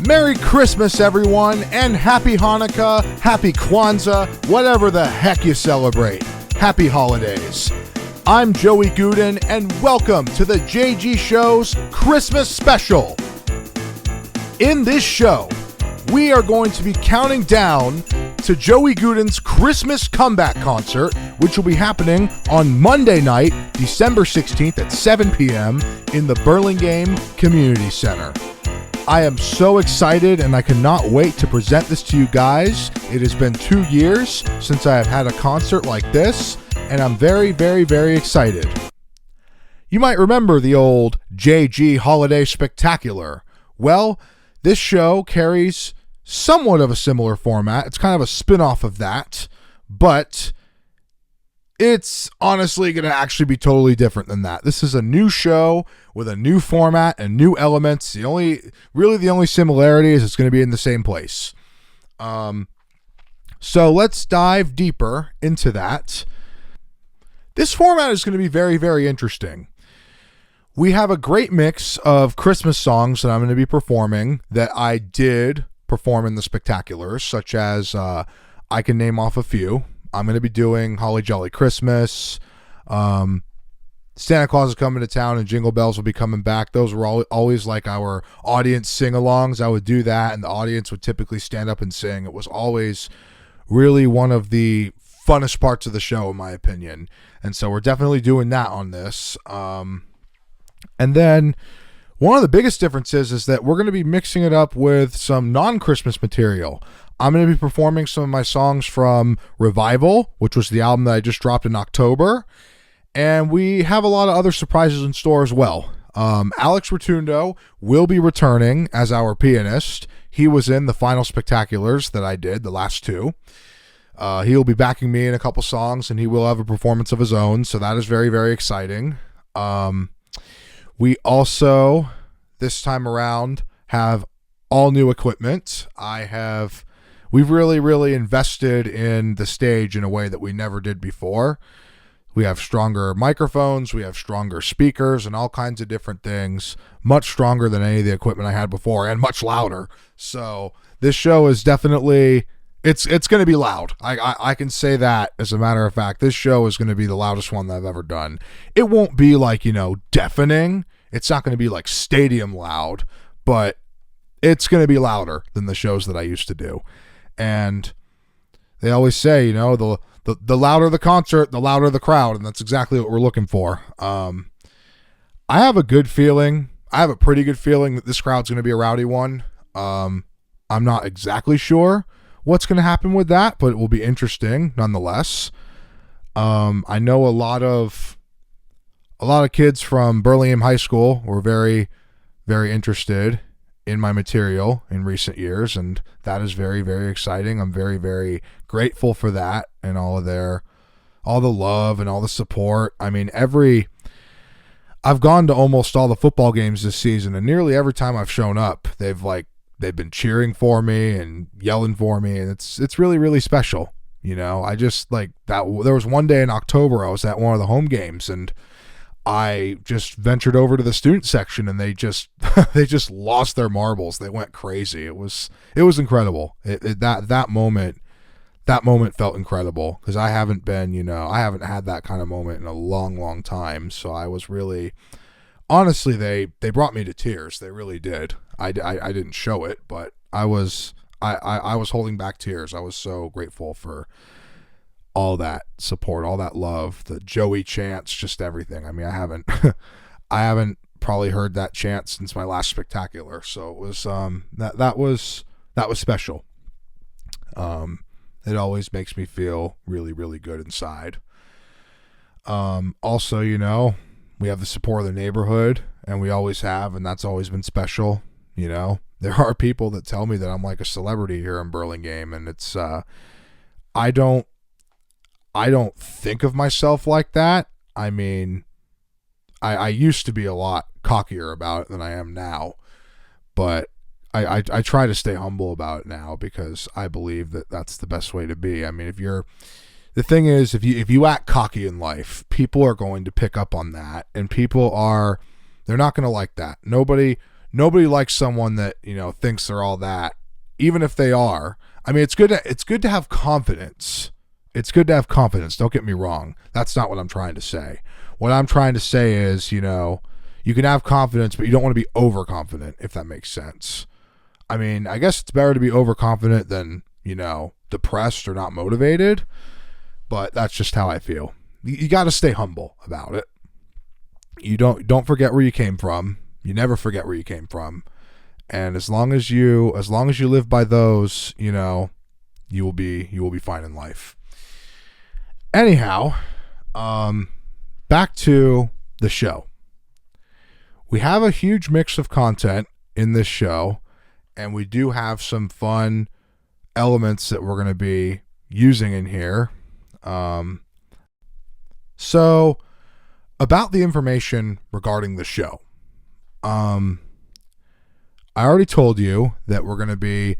Merry Christmas, everyone, and Happy Hanukkah, Happy Kwanzaa, whatever the heck you celebrate. Happy holidays. I'm Joey Guden, and welcome to the JG Show's Christmas Special. In this show, we are going to be counting down to Joey Guden's Christmas comeback concert, which will be happening on Monday night, December 16th at 7 p.m. in the Burlingame Community Center. I am so excited and I cannot wait to present this to you guys. It has been 2 years since I have had a concert like this, and I'm very, very, very excited. You might remember the old JG Holiday Spectacular. Well, this show carries somewhat of a similar format. It's kind of a spin-off of that, but it's honestly going to actually be totally different than that. This is a new show with a new format and new elements. The only similarity is it's going to be in the same place. So let's dive deeper into that. This format is going to be very, very interesting. We have a great mix of Christmas songs that I'm going to be performing that I did perform in the Spectaculars, such as I can name off a few. I'm going to be doing Holly Jolly Christmas. Santa Claus is coming to town and Jingle Bells will be coming back. Those were always like our audience sing-alongs. I would do that, and the audience would typically stand up and sing. It was always really one of the funnest parts of the show, in my opinion. And so we're definitely doing that on this. And then one of the biggest differences is that we're going to be mixing it up with some non-Christmas material. I'm going to be performing some of my songs from Revival, which was the album that I just dropped in October. And we have a lot of other surprises in store as well. Alex Rotundo will be returning as our pianist. He was in the final Spectaculars that I did, the last two. He'll be backing me in a couple songs, and he will have a performance of his own. So that is very, very exciting. We also, this time around, have all new equipment. We've really, really invested in the stage in a way that we never did before. We have stronger microphones, we have stronger speakers, and all kinds of different things, much stronger than any of the equipment I had before, and much louder. So this show is definitely, it's going to be loud. I can say that, as a matter of fact. This show is going to be the loudest one that I've ever done. It won't be like, deafening. It's not going to be like stadium loud, but it's going to be louder than the shows that I used to do. And they always say, the louder the concert, the louder the crowd, and that's exactly what we're looking for. I have a good feeling. I have a pretty good feeling that this crowd's going to be a rowdy one. I'm not exactly sure what's going to happen with that, but it will be interesting nonetheless. I know a lot of kids from Burlingame High School were very, very interested in my material in recent years, and that is very, very exciting. I'm very, very grateful for that and all the love and all the support. I mean, I've gone to almost all the football games this season, and nearly every time I've shown up, they've been cheering for me and yelling for me, and it's really, really special. I just like that. There was one day in October I was at one of the home games, and I just ventured over to the student section, and they just lost their marbles. They went crazy. It was incredible. That moment felt incredible, because I haven't had that kind of moment in a long, long time. So I was really, honestly, they brought me to tears. They really did. I didn't show it, but I was holding back tears. I was so grateful for all that support, all that love, the Joey chants, just everything. I mean, I haven't probably heard that chant since my last Spectacular. So it was, that was special. It always makes me feel really, really good inside. Also, we have the support of the neighborhood, and we always have, and that's always been special. There are people that tell me that I'm like a celebrity here in Burlingame, and it's, I don't think of myself like that. I mean, I used to be a lot cockier about it than I am now, but I try to stay humble about it now, because I believe that that's the best way to be. I mean, the thing is, if you act cocky in life, people are going to pick up on that, and they're not going to like that. Nobody nobody likes someone that, thinks they're all that, even if they are. I mean, it's good to have confidence. It's good to have confidence. Don't get me wrong. That's not what I'm trying to say. What I'm trying to say is, you can have confidence, but you don't want to be overconfident, if that makes sense. I mean, I guess it's better to be overconfident than, depressed or not motivated, but that's just how I feel. You got to stay humble about it. You don't forget where you came from. You never forget where you came from. And as long as you live by those, you will be fine in life. Anyhow, back to the show. We have a huge mix of content in this show, and we do have some fun elements that we're going to be using in here. So about the information regarding the show. I already told you that we're going to be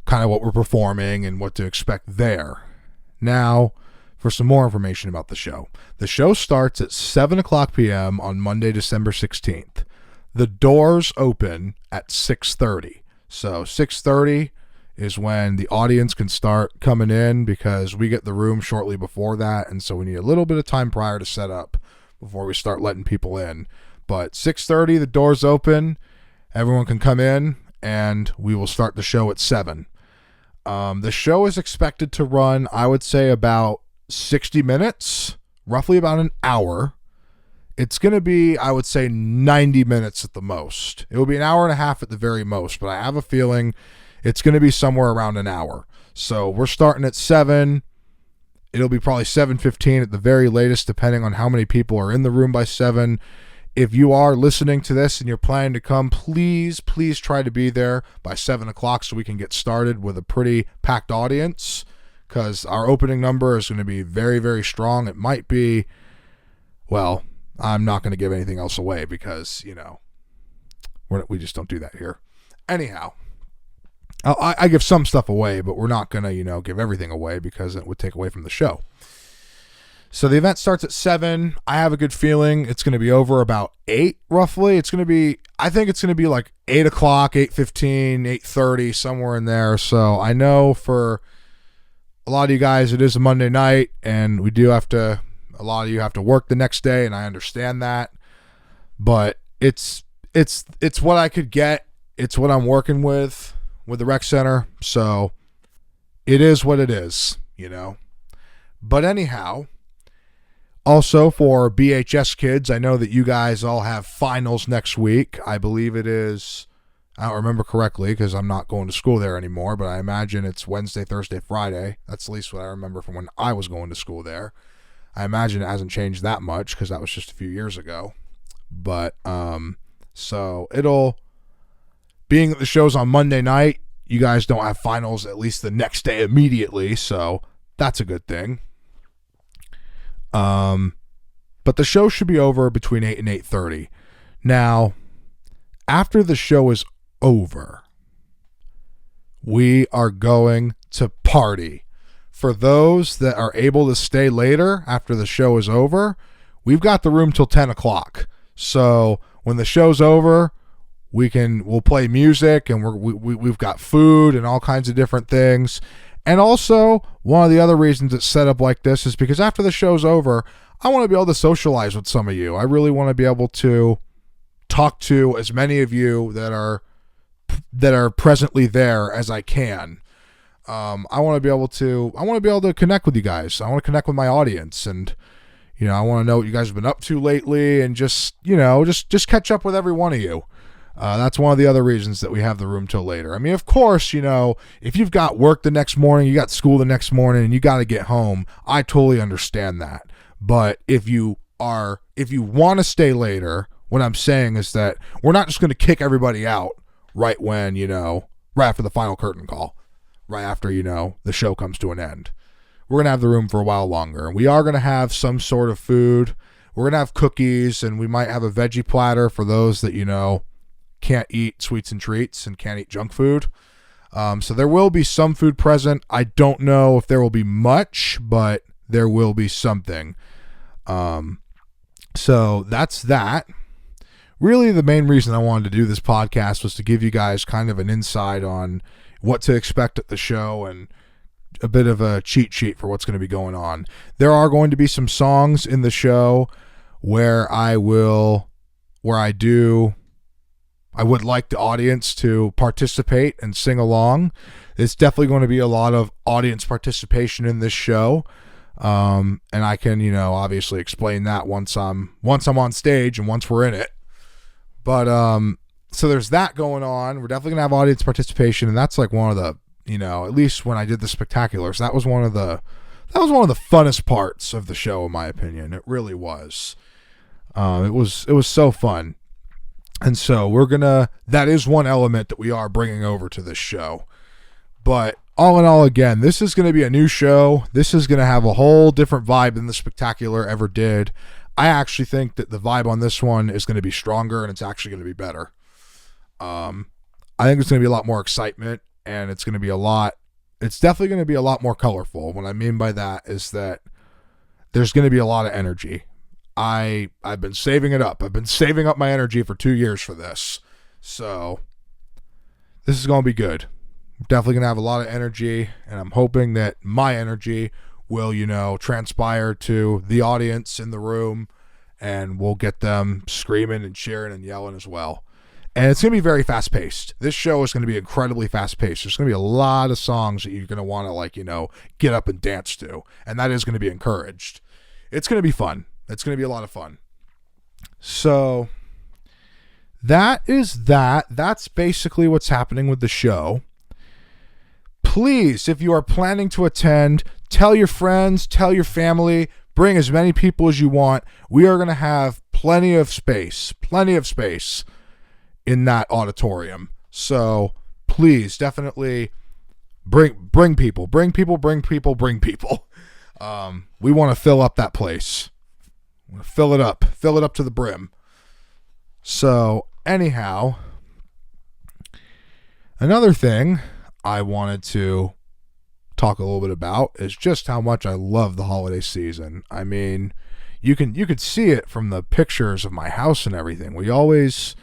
kind of what we're performing and what to expect there. Now, for some more information about the show. The show starts at 7 o'clock p.m. on Monday, December 16th. The doors open at 6:30. So 6:30 is when the audience can start coming in, because we get the room shortly before that, and so we need a little bit of time prior to set up before we start letting people in. But 6:30, the doors open, everyone can come in, and we will start the show at 7. The show is expected to run, I would say, about 60 minutes, roughly about an hour. It's going to be, I would say, 90 minutes at the most. It will be an hour and a half at the very most, but I have a feeling it's going to be somewhere around an hour. So we're starting at 7. It'll be probably 7:15 at the very latest, depending on how many people are in the room by 7. If you are listening to this and you're planning to come, please try to be there by 7 o'clock so we can get started with a pretty packed audience, because our opening number is going to be very, very strong. It might be, well, I'm not going to give anything else away because, we just don't do that here. Anyhow, I give some stuff away, but we're not going to, give everything away because it would take away from the show. So the event starts at 7. I have a good feeling it's going to be over about 8, roughly. I think it's going to be like 8 o'clock, 8:15, 8:30, somewhere in there. So I know for a lot of you guys, it is a Monday night, and a lot of you have to work the next day, and I understand that. But it's what I could get. It's what I'm working with the rec center. So it is what it is, But anyhow, also for BHS kids, I know that you guys all have finals next week. I believe it is, I don't remember correctly because I'm not going to school there anymore, but I imagine it's Wednesday, Thursday, Friday. That's at least what I remember from when I was going to school there. I imagine it hasn't changed that much because that was just a few years ago. But, so being that the show's on Monday night, you guys don't have finals at least the next day immediately, so that's a good thing. But the show should be over between 8 and 8:30. Now, after the show is over, we are going to party. For those that are able to stay later after the show is over, we've got the room till 10 o'clock. So when the show's over, we'll play music, and we've got food and all kinds of different things. And also, one of the other reasons it's set up like this is because after the show's over, I want to be able to socialize with some of you. I really want to be able to talk to as many of you that are presently there as I can. I want to be able to connect with you guys. I want to connect with my audience, and I want to know what you guys have been up to lately, and just catch up with every one of you. That's one of the other reasons that we have the room till later. I mean, of course, if you've got work the next morning, you got school the next morning, and you got to get home, I totally understand that. But if you want to stay later, what I'm saying is that we're not just going to kick everybody out right when, right after the final curtain call, right after, the show comes to an end. We're going to have the room for a while longer, and we are going to have some sort of food. We're going to have cookies, and we might have a veggie platter for those that, can't eat sweets and treats and can't eat junk food. So there will be some food present. I don't know if there will be much, but there will be something. So that's that. really the main reason I wanted to do this podcast was to give you guys kind of an insight on what to expect at the show and a bit of a cheat sheet for what's going to be going on. There are going to be some songs in the show where I would like the audience to participate and sing along. It's definitely going to be a lot of audience participation in this show. And I can, obviously explain that once I'm on stage and once we're in it. But, so there's that going on. We're definitely gonna have audience participation. And that's like one of the, at least when I did the spectaculars, that was one of the funnest parts of the show, in my opinion. It really was. It was so fun. And so that is one element that we are bringing over to this show. But all in all, again, this is going to be a new show. This is going to have a whole different vibe than the Spectacular ever did. I actually think that the vibe on this one is going to be stronger and it's actually going to be better. I think it's going to be a lot more excitement and it's definitely going to be a lot more colorful. What I mean by that is that there's going to be a lot of energy. I've been saving it up. I've been saving up my energy for 2 years for this. So this is going to be good. I'm definitely going to have a lot of energy, and I'm hoping that my energy will, transpire to the audience in the room, and we'll get them screaming and cheering and yelling as well. And it's going to be very fast-paced. This show is going to be incredibly fast-paced. There's going to be a lot of songs that you're going to want to, get up and dance to, and that is going to be encouraged. It's going to be fun. It's going to be a lot of fun. So that is that. That's basically what's happening with the show. Please, if you are planning to attend, tell your friends, tell your family, bring as many people as you want. We are going to have plenty of space in that auditorium. So please, definitely bring people. We want to fill up that place. Fill it up to the brim. So anyhow, another thing I wanted to talk a little bit about is just how much I love the holiday season. I mean, you could see it from the pictures of my house and everything. We always,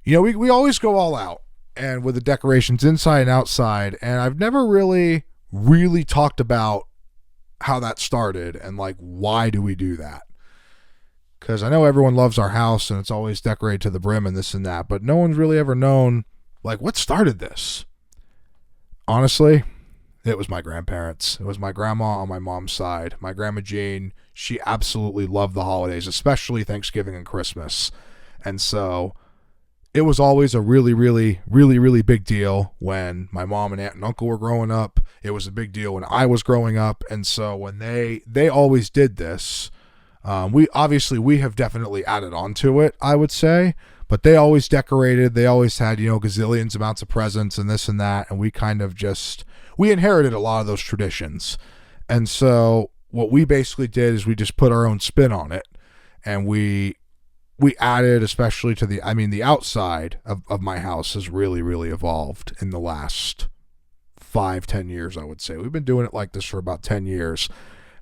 we always go all out and with the decorations inside and outside. And I've never really talked about how that started and why do we do that? Because I know everyone loves our house and it's always decorated to the brim and this and that, but no one's really ever known what started this. Honestly, it was my grandparents. It was my grandma on my mom's side. My grandma Jean, she absolutely loved the holidays, especially Thanksgiving and Christmas. And so it was always a really, really, really, really big deal when my mom and aunt and uncle were growing up. It was a big deal when I was growing up. And so when they always did this, we have definitely added on to it, I would say. But they always decorated. They always had, gazillions amounts of presents and this and that. And we kind of we inherited a lot of those traditions. And so what we basically did is we just put our own spin on it. And we added, especially to the outside of my house has really, really evolved in the last 5-10 years, I would say. We've been doing it like this for about 10 years.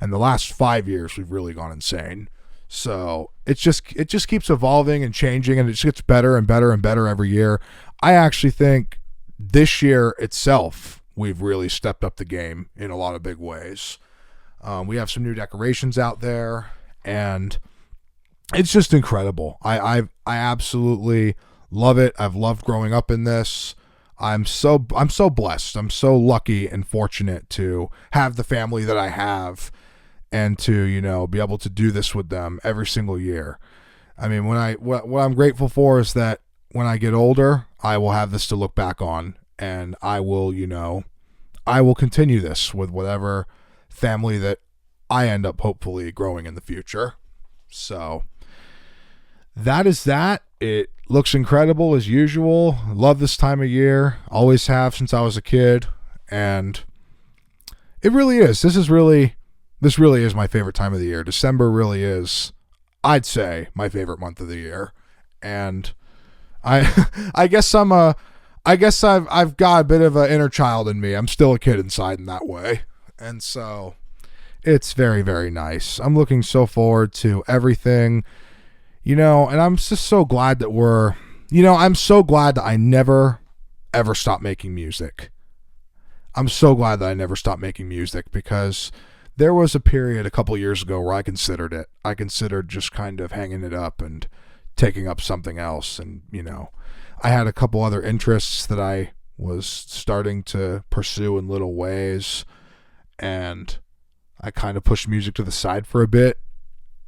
And the last 5 years, we've really gone insane. So it just keeps evolving and changing, and it just gets better and better and better every year. I actually think this year itself, we've really stepped up the game in a lot of big ways. We have some new decorations out there, and it's just incredible. I absolutely love it. I've loved growing up in this. I'm so blessed. I'm so lucky and fortunate to have the family that I have. And to, be able to do this with them every single year. I mean, what I'm grateful for is that when I get older, I will have this to look back on, and I will continue this with whatever family that I end up hopefully growing in the future. So that is that. It looks incredible as usual. Love this time of year. Always have since I was a kid, and it really is. This really is my favorite time of the year. December really is, I'd say, my favorite month of the year. And I guess I've got a bit of an inner child in me. I'm still a kid inside in that way. And so it's very, very nice. I'm looking so forward to everything. And I'm just so glad that I'm so glad that I never, ever stopped making music. I'm so glad that I never stopped making music, because there was a period a couple years ago where I considered it. I considered just kind of hanging it up and taking up something else. And, I had a couple other interests that I was starting to pursue in little ways, and I kind of pushed music to the side for a bit.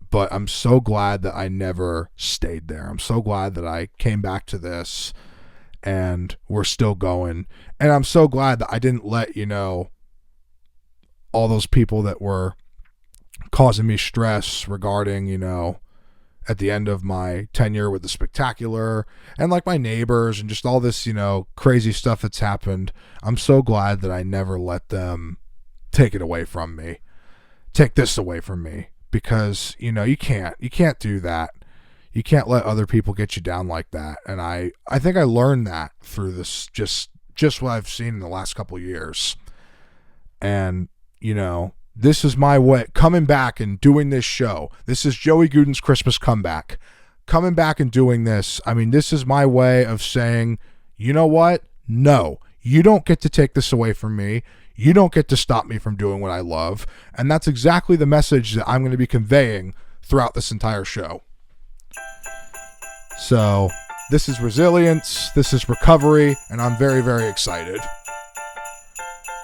But I'm so glad that I never stayed there. I'm so glad that I came back to this and we're still going. And I'm so glad that I didn't let, all those people that were causing me stress regarding, at the end of my tenure with the Spectacular, and like my neighbors and just all this, crazy stuff that's happened. I'm so glad that I never let them take it away from me. Take this away from me. Because, you can't do that. You can't let other people get you down like that. And I think I learned that through this, just what I've seen in the last couple of years. And, this is my way, coming back and doing this show. This is Joey Guden's Christmas comeback. Coming back and doing this. I mean, this is my way of saying, you know what? No, you don't get to take this away from me. You don't get to stop me from doing what I love. And that's exactly the message that I'm going to be conveying throughout this entire show. So this is resilience, this is recovery, and I'm very, very excited.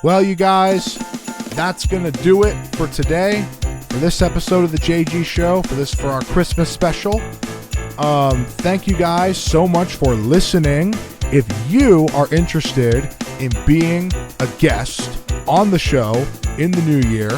Well, you guys, that's going to do it for today, for this episode of the JG Show, for our Christmas special. Thank you guys so much for listening. If you are interested in being a guest on the show in the new year,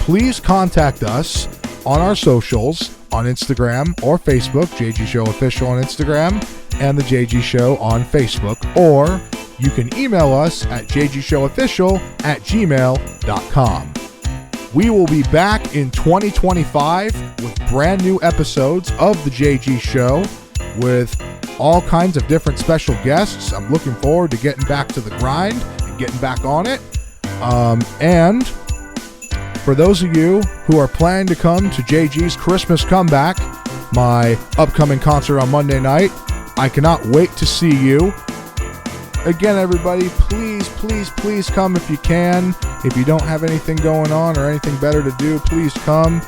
please contact us on our socials on Instagram or Facebook, JG Show Official on Instagram and the JG Show on Facebook, or you can email us at jgshowofficial@gmail.com. We will be back in 2025 with brand new episodes of the JG Show with all kinds of different special guests. I'm looking forward to getting back to the grind and getting back on it. And for those of you who are planning to come to JG's Christmas Comeback, my upcoming concert on Monday night, I cannot wait to see you. Again, everybody, please, please, please come if you can. If you don't have anything going on or anything better to do, please come.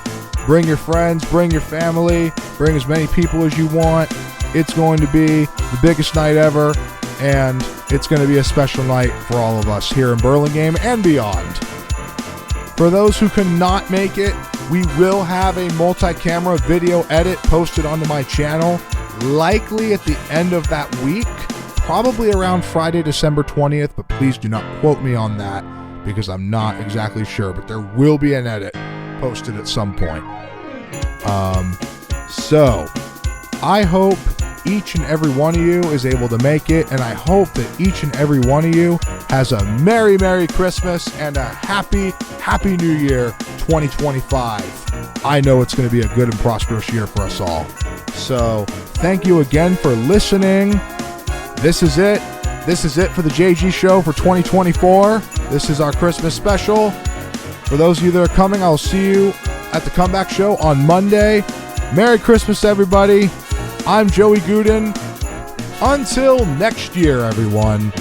Bring your friends, bring your family, bring as many people as you want. It's going to be the biggest night ever, and it's going to be a special night for all of us here in Burlingame and beyond. For those who cannot make it, we will have a multi-camera video edit posted onto my channel, likely at the end of that week, probably around Friday, December 20th, but please do not quote me on that because I'm not exactly sure, but there will be an edit posted at some point. So I hope each and every one of you is able to make it, and I hope that each and every one of you has a Merry, Merry Christmas and a Happy, Happy New Year 2025. I know it's going to be a good and prosperous year for us all. So thank you again for listening. This is it. This is it for the JG Show for 2024. This is our Christmas special. For those of you that are coming, I'll see you at the comeback show on Monday. Merry Christmas, everybody. I'm Joey Guden. Until next year, everyone.